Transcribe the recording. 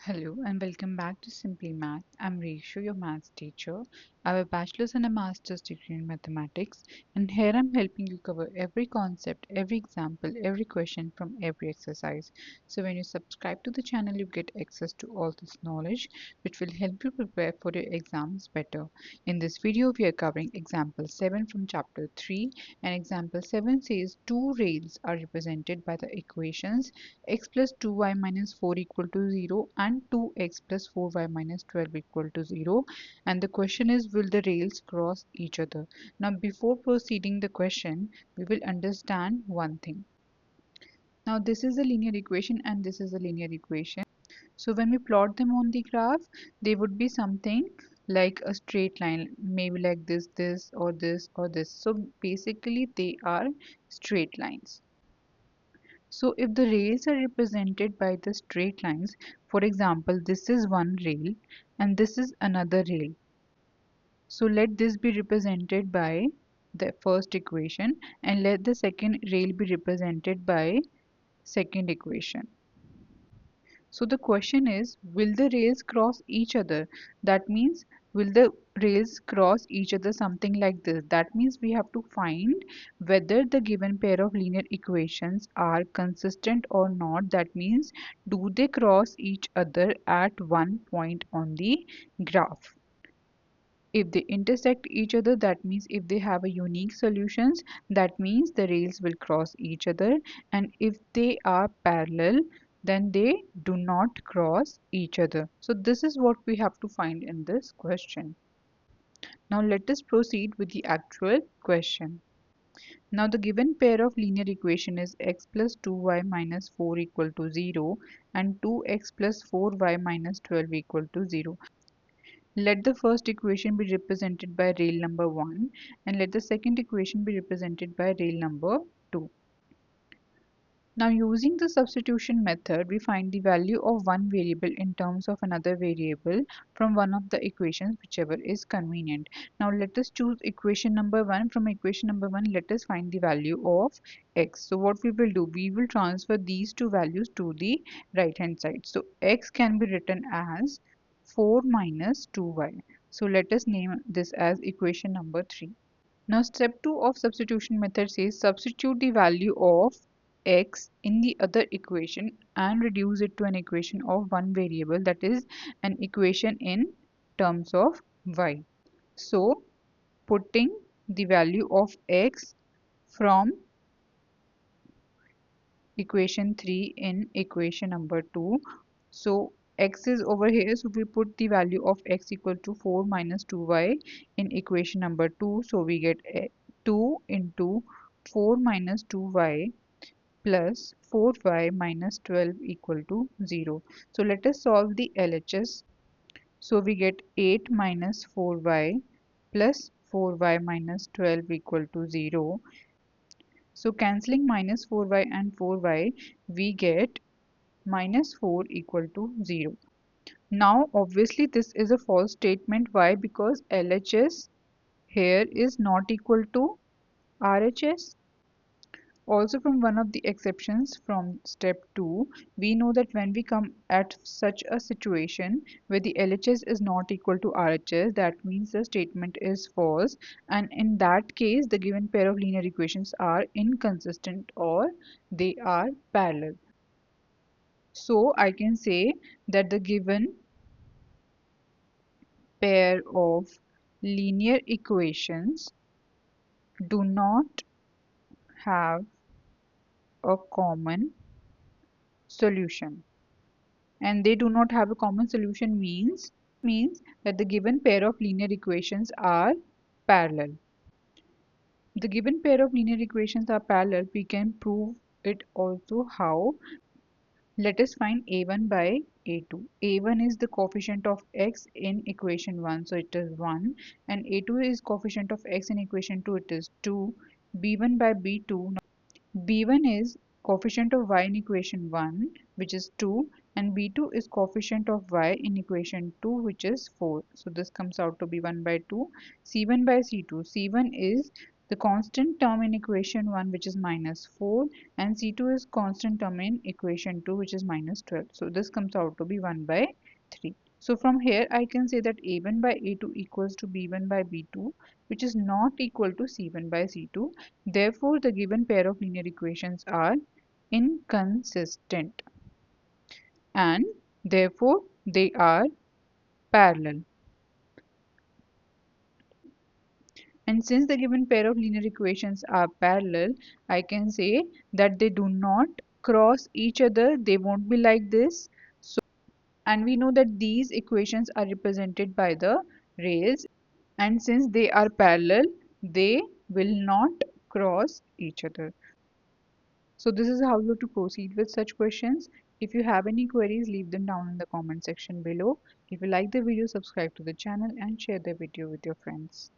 Hello and welcome back to Simplimath. I'm Reshu, your maths teacher. I have a bachelor's and a master's degree in mathematics, and here I'm helping you cover every concept, every example, every question from every exercise. So when you subscribe to the channel, you get access to all this knowledge, which will help you prepare for your exams better. In this video, we are covering example 7 from chapter 3, and example 7 says two rails are represented by the equations x plus 2y minus 4 equal to 0 and 2x plus 4y minus 12 equal to 0, and the question is, will the rails cross each other? Now before proceeding the question, we will understand one thing. Now this is a linear equation and this is a linear equation. So when we plot them on the graph, they would be something like a straight line, maybe like this or this or this. So basically they are straight lines. So if the rails are represented by the straight lines, for example, this is one rail and this is another rail. So let this be represented by the first equation and let the second rail be represented by second equation. So the question is, will the rails cross each other? That means, will the rails cross each other something like this? That means we have to find whether the given pair of linear equations are consistent or not. That means, do they cross each other at one point on the graph? If they intersect each other, that means if they have a unique solutions, that means the rails will cross each other. And if they are parallel, then they do not cross each other. So this is what we have to find in this question. Now let us proceed with the actual question. Now the given pair of linear equation is x plus 2y minus 4 equal to 0 and 2x plus 4y minus 12 equal to 0. Let the first equation be represented by rail number 1 and let the second equation be represented by rail number 2. Now using the substitution method, we find the value of one variable in terms of another variable from one of the equations, whichever is convenient. Now let us choose equation number 1. From equation number 1, let us find the value of x. So what we will do, we will transfer these two values to the right hand side. So x can be written as 4 minus 2y. So let us name this as equation number 3. Now step 2 of substitution method says substitute the value of x in the other equation and reduce it to an equation of one variable, that is an equation in terms of y. So putting the value of x from equation 3 in equation number 2. So x is over here, so we put the value of x equal to 4 minus 2y in equation number 2. So we get 2 into 4 minus 2y plus 4y minus 12 equal to 0. So let us solve the LHS. So we get 8 minus 4y plus 4y minus 12 equal to 0. So cancelling minus 4y and 4y, we get minus 4 equal to 0. Now obviously this is a false statement. Why? Because LHS here is not equal to RHS. Also, from one of the exceptions from step 2, we know that when we come at such a situation where the LHS is not equal to RHS, that means the statement is false, and in that case the given pair of linear equations are inconsistent or they are parallel. So I can say that the given pair of linear equations do not have a common solution. And they do not have a common solution means that the given pair of linear equations are parallel. The given pair of linear equations are parallel. We can prove it also how. Let us find a1 by a2. a1 is the coefficient of x in equation 1, so it is 1, and a2 is coefficient of x in equation 2, it is 2. b1 by b2. b1 is coefficient of y in equation 1, which is 2, and b2 is coefficient of y in equation 2, which is 4. So this comes out to be 1 by 2. c1 by c2. c1 is the constant term in equation 1 which is minus 4 and C2 is constant term in equation 2 which is minus 12. So this comes out to be 1 by 3. So from here I can say that A1 by A2 equals to B1 by B2 which is not equal to C1 by C2. Therefore the given pair of linear equations are inconsistent and therefore they are parallel. And since the given pair of linear equations are parallel, I can say that they do not cross each other. They won't be like this. So, and we know that these equations are represented by the rays. And since they are parallel, they will not cross each other. So this is how you have to proceed with such questions. If you have any queries, leave them down in the comment section below. If you like the video, subscribe to the channel and share the video with your friends.